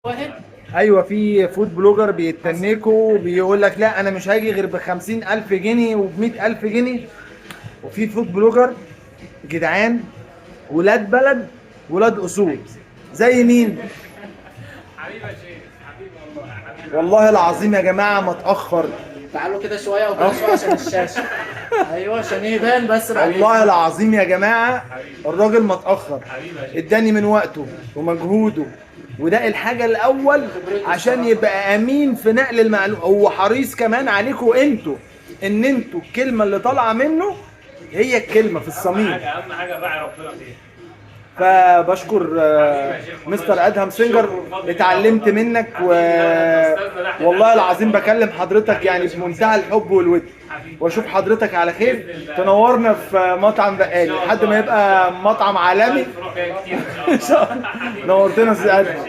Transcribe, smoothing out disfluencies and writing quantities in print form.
واحد. ايوه، في فود بلوجر بيتنكوا بيقول لك لا انا مش هاجي غير ب50,000 جنيه وب100,000 جنيه. وفي فود بلوجر جدعان، ولاد بلد، ولاد اصول. زي مين؟ حبيبي يا شيخ، حبيبي والله حبيبي. والله العظيم يا جماعه ما اتاخر. تعالوا كده شويه وكده شويه عشان الشاشه. ايوه عشان يبان بس بعد والله إذنك. العظيم يا جماعه الراجل ما اتاخر، اداني من وقته ومجهوده، وده الحاجه الاول عشان يبقى امين في نقل المعلومه. هو حريص كمان عليكم انتوا، ان انتوا الكلمه اللي طالعه منه هي الكلمه في الصميم. اهم حاجه راعي ربنا فيها. فبشكر مستر ادهم سينجر، اتعلمت منك والله العظيم بكلم حضرتك يعني بمنتهى الحب والود، واشوف حضرتك على خير. تنورنا في مطعم بقالي لحد ما يبقى مطعم عالمي. فروع فيها كتير ان شاء الله. نورتنا يا استاذ ادهم.